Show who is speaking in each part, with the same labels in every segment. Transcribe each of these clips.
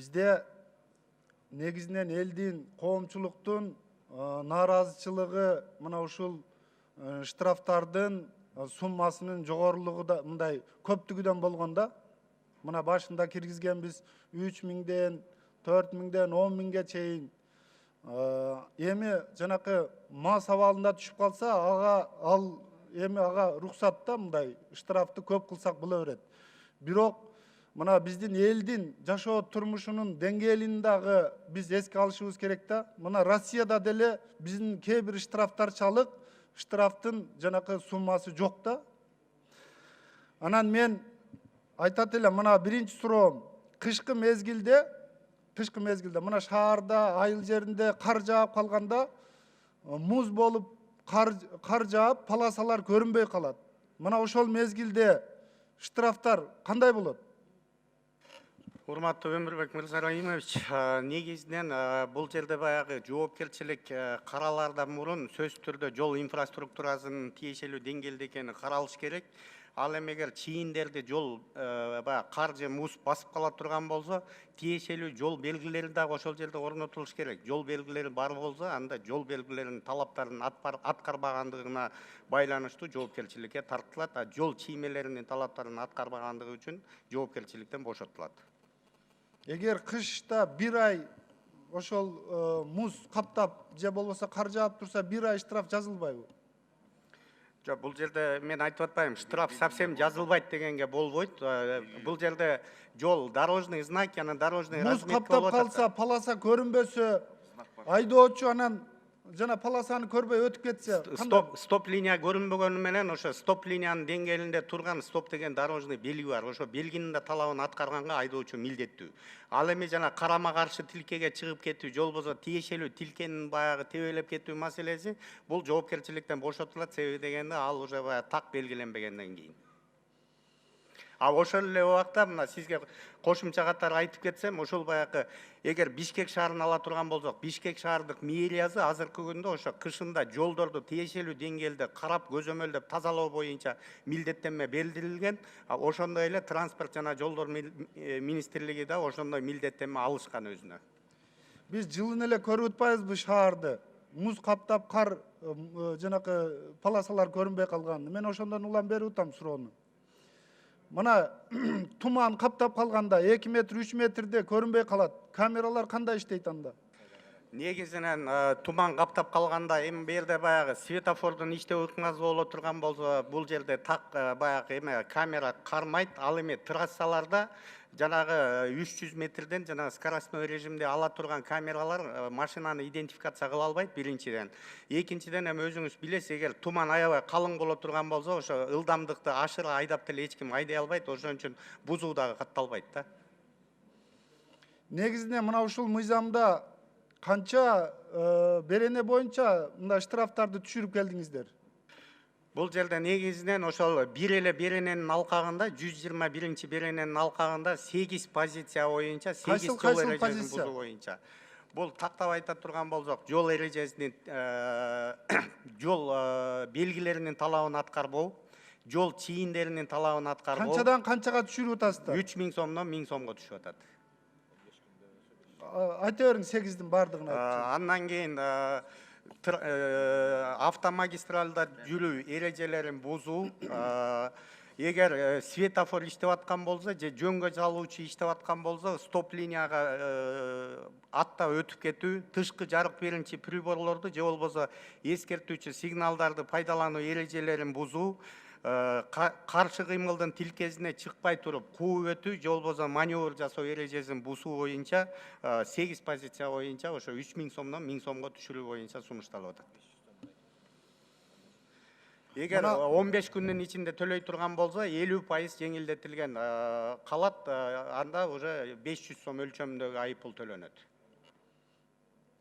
Speaker 1: Bizde негизинен элдин, коомчулуктун нааразычылыгы мына ушул штрафтардын суммасынын жогорулугу да мындай көптүгүдөн болгондо, мына башында киргизгенбиз 3.000ден 4.000ден 10.000ге чейин. Эми жанакы мас абалында түшүп калса, ага рухсат да мындай штрафты көп кылсак боло берет. Бирок мына биздин элдин жашоо турмушунун деңгээлин дагы биз эске алышыбыз керек да. Мына Россияда деле биздин кээ бир штрафтар чалык, штрафтын жанакы суммасы жок да. Анан мен айтат элем, мына биринчи суроом, кышкы мезгилде мына шаарда, айыл жеринде кар жаап калганда, муз болуп кар жаап, полосалар көрүнбөй калат. Мына ошол мезгилде штрафтар кандай болот?
Speaker 2: Урматтуу Өмүрбек Мырзарайымович, негизинен бул жерде баягы жоопкерчилик каралаардан мурун сөзсүз түрдө жол инфраструктурасынын тиешелүү деңгээлде экени каралыш керек. Ал эмегер чийиндерди жол баягы кар же муз басып кала турган болсо, тиешелүү жол белгилери дагы ошол жерде орнотулуш керек. Жол белгилери бар болсо, анда жол белгилеринин талаптарын аткарбагандыгына байланыштуу жоопкерчиликке тартылат, а жол чиймелеринин талаптарын аткарбагандыгы үчүн жоопкерчиликтен бошотулат.
Speaker 1: Эгер кышта бир ай ошол муз каптап же болбосо кар жаап турса, бир ай штраф жазылбайбы?
Speaker 2: Жок, бул жерде мен айтып атпайм, штраф совсем жазылбайт дегенге болбойт. Бул жерде жол, дорожный знаки, анан дорожный
Speaker 1: Муз
Speaker 2: разметка
Speaker 1: каптап
Speaker 2: болуп атат.
Speaker 1: калса, полоса көрүнбөсө, айдоочу анан жана полосаны көрбөй өтүп кетсе,
Speaker 2: Стоп линия көрүнбөгөнү менен ошо стоп линиянын деңгээлинде турган стоп деген дорожный белги бар. Ошо белгинин да талабын аткарганга айдоочу милдеттүү. Ал эми жана карама каршы тилкеге чыгып кетүү, же болбосо тиешелүү тилкенин баягы тебелеп кетүү маселеси бул жоопкерчиликтен бошотулат. Себеби дегенде ал уже баягы так белгиленбегенден кийин. Ошол эле убакта мына сизге кошумча катары айтып кетсем, ошол баягы эгер Бишкек шаарын ала турган болсок, Бишкек шаардык мэриясы азыркы күндө ошо кышында жолдорду тиешелүү деңгээлде карап, көзөмөлдөп тазалоо боюнча милдеттенме берилген. Ошондой эле транспорт жана жолдор министрлиги да ошондой милдеттенме алышкан өзүнө.
Speaker 1: Биз жылын эле көрүп атпайбызбы шаарды? Муз каптап, кар жанакы полосалар көрүнбөй калганын. Мен ошондон улам берип атам суроону. Мына туман каптап калганда 2 метр, 3 метрде көрүнбөй калат. Камералар кандай иштейт анда?
Speaker 2: Негизинен туман каптап калганда эми бу жерде баягы светофордун иштөө ыкмасы боло турган болсо, бул жерде так баягы эме камера кармайт. Ал эми трассаларда жанагы 300 метрден жанагы скоростной режимде ала турган камералар машинаны идентификация кыла албайт биринчиден. Экинчиден эми өзүңүз билесиз, эгер туман аябай калың боло турган болсо, ошо ылдамдыкты ашыра айдап деле эч ким айдай албайт. Ошон үчүн бузуу дагы катталбайт да.
Speaker 1: Негизинен мына ушул мыйзамда канча берене боюнча мындай штрафтарды түшүрүп келдиңиздер?
Speaker 2: Бул жерде негизинен ошол бир эле берененин алкагында, 121 берененин алкагында 8 позиция боюнча, 8 жол эрежесин бузуу боюнча. Бул тактап айта турган болсок, жол эрежесинин жол белгилеринин талабын аткарбоо, жол чийиндеринин талабын аткарбоо.
Speaker 1: Канчадан канчага түшүрүп атасыздар?
Speaker 2: 3000 сомдон 1000 сомго түшүп атат.
Speaker 1: Айта бериң 8дин бардыгын айтып.
Speaker 2: Андан кийин автомагистралда жүрүү эрежелерин бузуу, эгер светофор иштеп аткан болсо же жөнгө салуучу иштеп аткан болсо, стоп линияга аттап өтүп кетүү, тышкы жарык берүүчү приборлорду же болбосо эскертүүчү сигналдарды пайдалануу эрежелерин бузуу, каршы кыймылдын тилкесине чыкпай туруп кууп өтүү же болбосо маневр жасоо эрежесин бузуу боюнча 8 позиция боюнча ошо 3000 сомдон 1000 сомго түшүрүү боюнча сунушталып атат. Эгер 15 күндүн ичинде төлөй турган болсо 50% жеңилдетилген калат, анда уже 500 сом өлчөмүндөгү айыппул төлөнөт.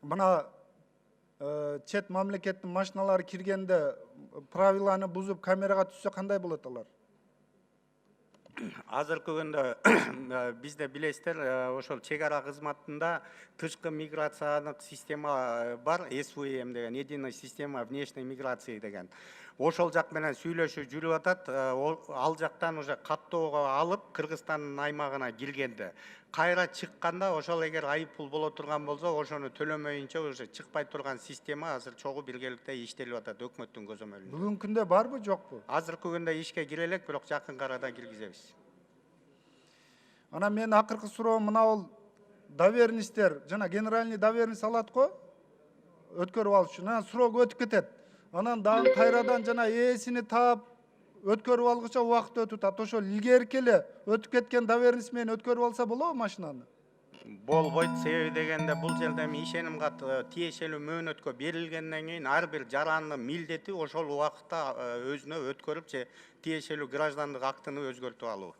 Speaker 1: Мына чет мамлекеттин машиналары киргенде правиланы бузуп камерага түшсө кандай болот алар?
Speaker 2: Азыркы күндө бизде билесиздер, ошол чек ара кызматында тышкы миграциялык система бар, СВМ деген, единая система внешней миграции деген. ошол жак менен сүйлөшүп жүрүп атат. Ал жактан уже каттоого алып Кыргызстандын аймагына киргенде кайра чыкканда ошол эгер айыппул боло турган болсо ошону төлөмөйүнчө уже чыкпай турган система азыр чогуу биргеликте иштелип атат өкмөттүн көзөмөлүндө.
Speaker 1: Бүгүнкү күндө барбы, жокпу?
Speaker 2: Азыркы күндө ишке кире элек, бирок жакын арада киргизебиз.
Speaker 1: Анан менин акыркы суроом мына бул доверенностьтер, жана генеральный доверенность алат го өткөрүп алыш үчүн. Анан срок өтүп кетет. Анан дагы кайрадан жана ээсини таап өткөрүп алгыча убакыт өтүп атат. Ошол илгерки эле өтүп кеткен доверенность менен өткөрүп алса болобу машинаны?
Speaker 2: Болбойт, себеби дегенде бул жерде эми ишеним катты тиешелүү мөөнөткө берилгенден кийин ар бир жарандын милдети ошол убакытта өзүнө өткөрүп же тиешелүү граждандык актыны өзгөртүп алуу.